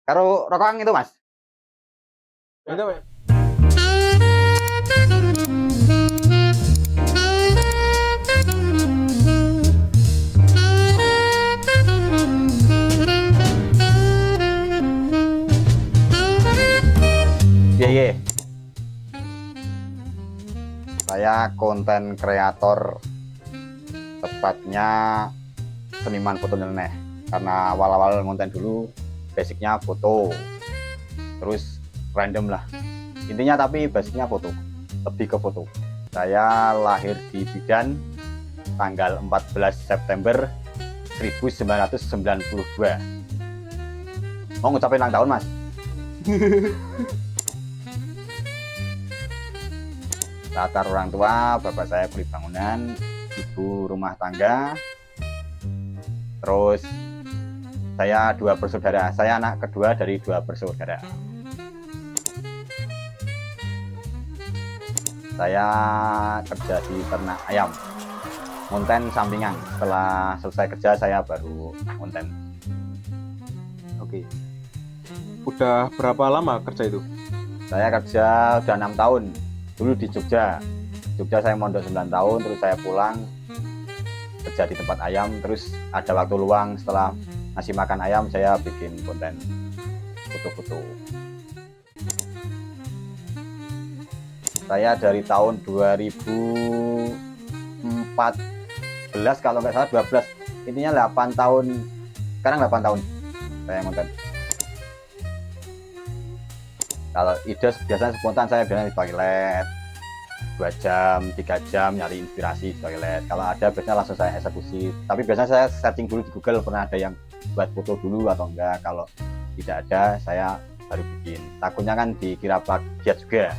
Karo rokokan itu, Mas. Itu Mas. Iya. Saya konten kreator, tepatnya seniman foto nyeleneh. Karena awal-awal konten dulu basicnya foto, terus random lah intinya, tapi basicnya foto, lebih ke foto. Saya lahir di Bidan tanggal 14 September 1992. Mau ngucapin ulang tahun, Mas? Latar orang tua, bapak saya kulit bangunan, ibu rumah tangga. Terus saya 2 bersaudara, saya anak kedua dari 2 bersaudara. Saya kerja di ternak ayam, konten sampingan. Setelah selesai kerja saya baru konten. Oke. Udah berapa lama kerja itu? Saya kerja udah 6 tahun. Dulu di Jogja saya mondok 9 tahun, terus saya pulang kerja di tempat ayam, terus ada waktu luang setelah ngasih makan ayam saya bikin konten foto-foto. Saya dari tahun 2014 kalau nggak salah, 12, intinya 8 tahun, sekarang 8 tahun saya konten. Kalau ide biasanya spontan, saya biasanya di toilet 2 jam, 3 jam nyari inspirasi di toilet. Kalau ada biasanya langsung saya eksekusi. Tapi biasanya saya searching dulu di Google, pernah ada yang buat foto dulu atau enggak. Kalau tidak ada, saya baru bikin. Takutnya kan dikira plagiat juga.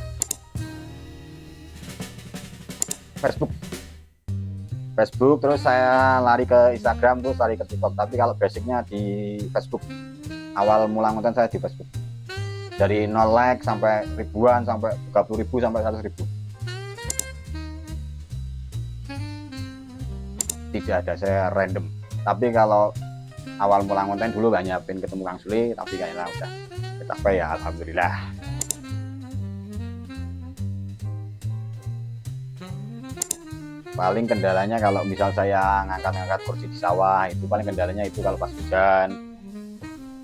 Facebook, terus saya lari ke Instagram, terus lari ke TikTok. Tapi kalau basicnya di Facebook. Awal mula konten saya di Facebook. Dari 0 like sampai ribuan, sampai 30.000 sampai 100.000. Tidak ada, saya random. Tapi kalau awal mula konten dulu gak nyiapin ketemu Kang Sule, tapi kayaknya udah kecapai ya, alhamdulillah. Paling kendalanya kalau misal saya ngangkat-ngangkat kursi di sawah, itu paling kendalanya itu kalau pas hujan.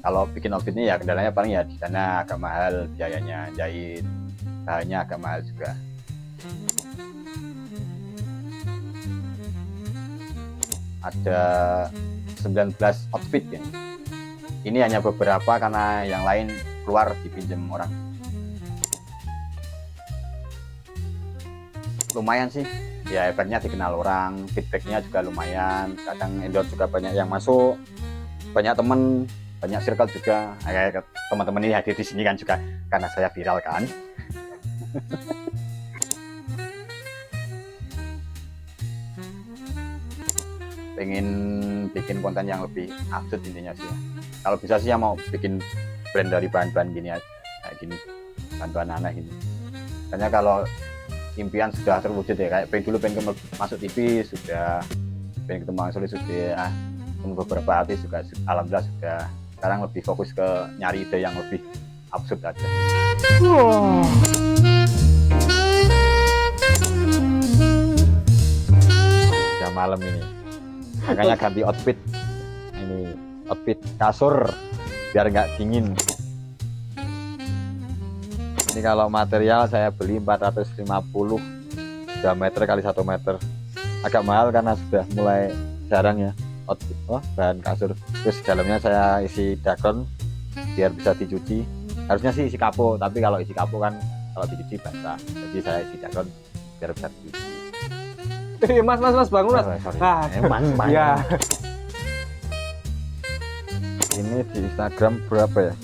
Kalau bikin outfitnya ya kendalanya paling ya di sana agak mahal biayanya, jahit bahannya agak mahal juga. Ada 19 outfit ya. Ini hanya beberapa karena yang lain keluar dipinjam orang. Lumayan sih, ya efeknya dikenal orang, feedbacknya juga lumayan. Kadang endorse juga banyak yang masuk, banyak temen, banyak circle juga. Kayak teman-teman ini hadir di sini kan juga karena saya viral kan. Pengen bikin konten yang lebih absurd intinya sih. Kalau bisa sih ya mau bikin brand dari bahan-bahan gini aja, kayak gini, bahan-bahan aneh ini. Karena kalau impian sudah terwujud ya, kayak pengen dulu pengen masuk TV sudah, pengen ketemu Kang Sule sudah, beberapa artis juga alhamdulillah sudah. Sekarang lebih fokus ke nyari ide yang lebih absurd aja. Udah malam ini, makanya ganti outfit. Ini outfit kasur biar nggak dingin. Ini kalau material saya beli 450 diameter kali 1 meter. Agak mahal karena sudah mulai jarang ya outfit bahan kasur. Terus dalamnya saya isi dakron biar bisa dicuci. Harusnya sih isi kapo, tapi kalau isi kapo kan kalau dicuci basah. Jadi saya isi dakron biar bisa dicuci. Mas bangun Mas. Sorry. Mas. Ya. Ini di Instagram berapa ya?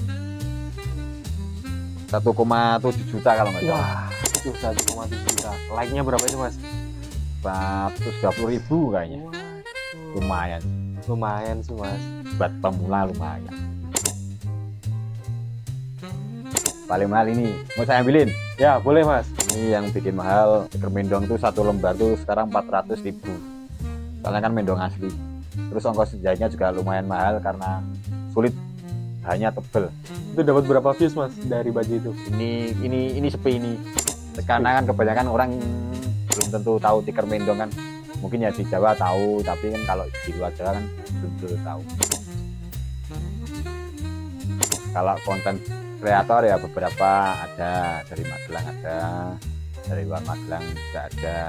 1,7 juta kalau nggak salah. Wah, itu 1,7 juta. Like-nya berapa itu Mas? 420.000 kayaknya. Lumayan sih Mas. Buat pemula lumayan. Paling mahal ini mau saya ambilin. Ya boleh Mas. Ini yang bikin mahal, stiker mendong tuh 1 lembar tuh sekarang 400.000. Soalnya kan mendong asli. Terus ongkos jahitnya juga lumayan mahal karena sulit, bahannya tebel. Itu dapat berapa views mas dari baju itu? Ini sepi ini. Karena kan kebanyakan orang belum tentu tahu tikar mendong kan. Mungkin ya di Jawa tahu, tapi kan kalau di luar Jawa kan belum tentu tahu. Kalau konten kreator ya beberapa ada, dari Magelang ada, dari luar Magelang juga ada.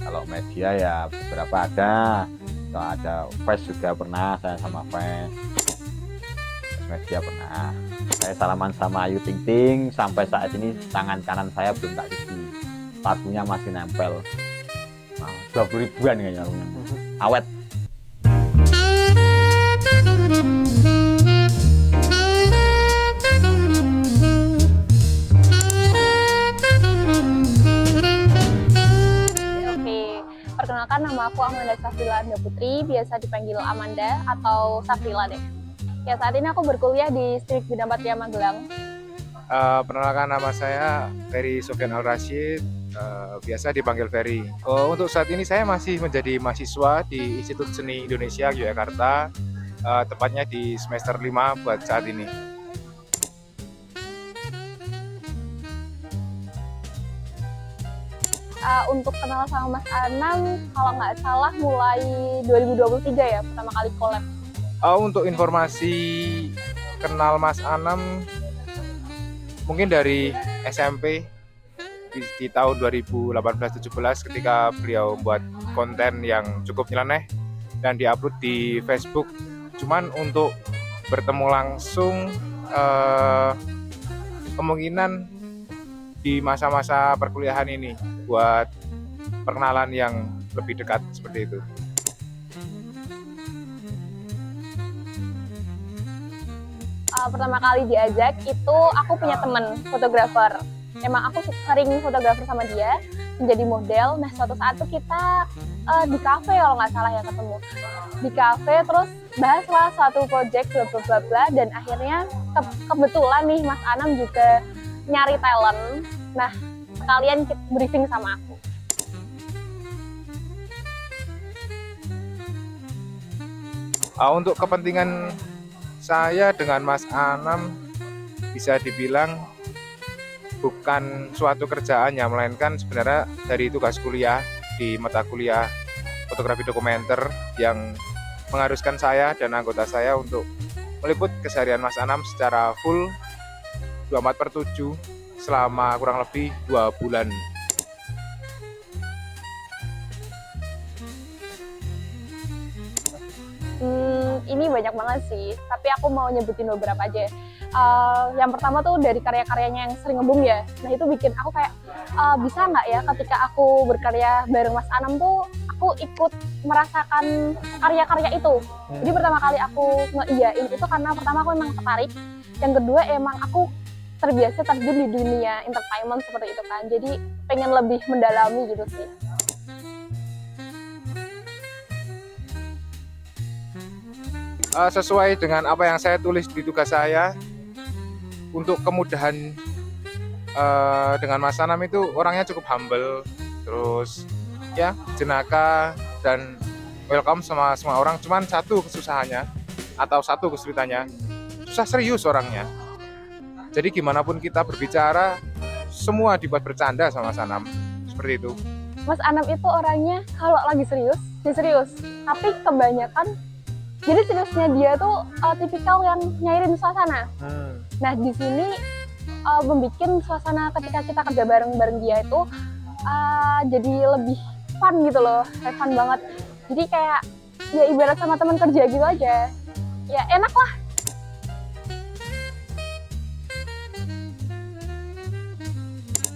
Kalau media ya beberapa ada. Kalau ada Face juga pernah, saya sama Face media pernah. Saya salaman sama Ayu Ting Ting, sampai saat ini tangan kanan saya belum tak cuci, sepatunya masih nempel. 20 ribuan kayaknya awet. Perkenalkan, nama aku Amanda Safrila Anda Putri, biasa dipanggil Amanda atau Safrila deh. Ya, saat ini aku berkuliah di Strik Bina Patria Magelang. Perkenalkan, nama saya Ferry Sofyan Al Rashid, biasa dipanggil Ferry. Untuk saat ini saya masih menjadi mahasiswa di Institut Seni Indonesia Yogyakarta, tepatnya di semester 5 buat saat ini. Untuk kenal sama Mas Anam, kalau nggak salah mulai 2023 ya, pertama kali collab. Untuk informasi kenal Mas Anam, mungkin dari SMP di tahun 2018-17 ketika beliau membuat konten yang cukup nyeleneh dan diupload di Facebook. Cuman untuk bertemu langsung kemungkinan di masa-masa perkuliahan ini buat perkenalan yang lebih dekat seperti itu. Pertama kali diajak itu aku punya temen fotografer. Emang aku sering fotografer sama dia, menjadi model. Nah, suatu saat tuh kita di kafe kalau nggak salah ya ketemu. Di kafe terus bahaslah suatu project bla bla bla bla, dan akhirnya kebetulan nih Mas Anam juga nyari talent. Nah, sekalian briefing sama aku. Untuk kepentingan saya dengan Mas Anam bisa dibilang bukan suatu kerjaan ya, melainkan sebenarnya dari tugas kuliah di mata kuliah fotografi dokumenter yang mengharuskan saya dan anggota saya untuk meliput keseharian Mas Anam secara full 24/7 selama kurang lebih 2 bulan. Ini banyak banget sih, tapi aku mau nyebutin beberapa aja. Yang pertama tuh dari karya-karyanya yang sering ngebum ya. Nah, itu bikin aku kayak bisa nggak ya ketika aku berkarya bareng Mas Anam tuh aku ikut merasakan karya-karya itu. Jadi pertama kali aku ngeiyain itu karena pertama aku emang tertarik, yang kedua emang aku terbiasa terjun di dunia entertainment seperti itu kan, jadi pengen lebih mendalami gitu sih. Sesuai dengan apa yang saya tulis di tugas saya, untuk kemudahan dengan Mas Anam itu orangnya cukup humble, terus ya jenaka dan welcome sama semua orang. Cuman satu kesusahannya atau satu kesulitannya, susah serius orangnya. Jadi gimana pun kita berbicara, semua dibuat bercanda sama Mas Anam, seperti itu. Mas Anam itu orangnya kalau lagi serius, dia serius. Tapi kebanyakan, jadi seriusnya dia tuh tipikal yang nyairin suasana. Nah, di sini membuat suasana ketika kita kerja bareng-bareng dia itu jadi lebih fun gitu loh, kayak fun banget. Jadi kayak ya ibarat sama teman kerja gitu aja. Ya enak lah.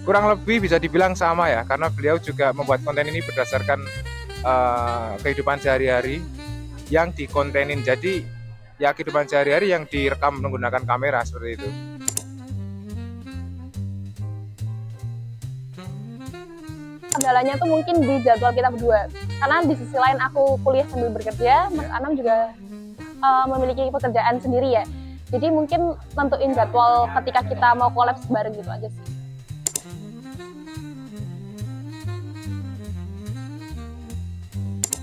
Kurang lebih bisa dibilang sama ya, karena beliau juga membuat konten ini berdasarkan kehidupan sehari-hari yang dikontenin. Jadi ya kehidupan sehari-hari yang direkam menggunakan kamera seperti itu. Kendalanya tuh mungkin di jadwal kita berdua, karena di sisi lain aku kuliah sambil bekerja, Mas Anam juga memiliki pekerjaan sendiri ya. Jadi mungkin tentuin jadwal ketika kita mau collab bareng gitu aja sih.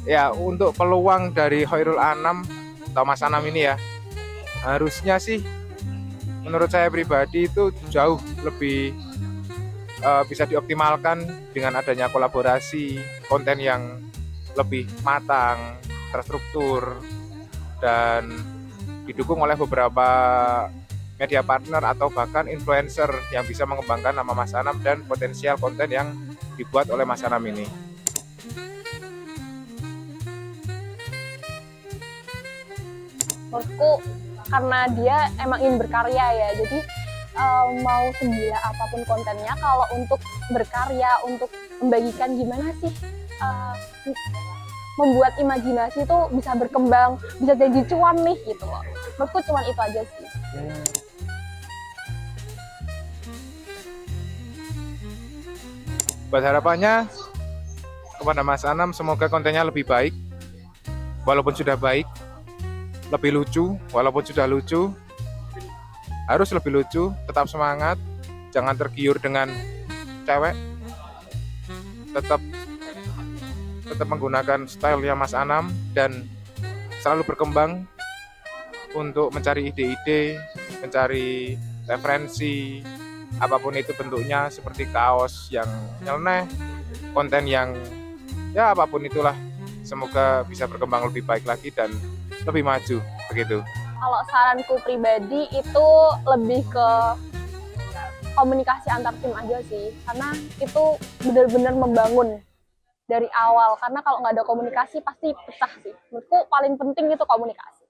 Ya, untuk peluang dari Khairul Anam atau Mas Anam ini ya, harusnya sih menurut saya pribadi itu jauh lebih bisa dioptimalkan dengan adanya kolaborasi konten yang lebih matang, terstruktur, dan didukung oleh beberapa media partner atau bahkan influencer yang bisa mengembangkan nama Mas Anam dan potensial konten yang dibuat oleh Mas Anam ini. Menurutku karena dia emang ingin berkarya ya, jadi mau segila apapun kontennya, kalau untuk berkarya, untuk membagikan gimana sih membuat imajinasi itu bisa berkembang, bisa jadi cuan nih gitu loh. Menurutku cuman itu aja sih. Buat harapannya kepada Mas Anam, semoga kontennya lebih baik, walaupun sudah baik, lebih lucu, walaupun sudah lucu, harus lebih lucu, tetap semangat, jangan tergiur dengan cewek, tetap menggunakan stylenya Mas Anam dan selalu berkembang untuk mencari ide-ide, mencari referensi, apapun itu bentuknya, seperti kaos yang nyeleneh, konten yang ya apapun itulah, semoga bisa berkembang lebih baik lagi dan lebih maju begitu. Kalau saranku pribadi itu lebih ke komunikasi antar tim aja sih, karena itu benar-benar membangun dari awal, karena kalau nggak ada komunikasi pasti pecah sih. Menurutku paling penting itu komunikasi.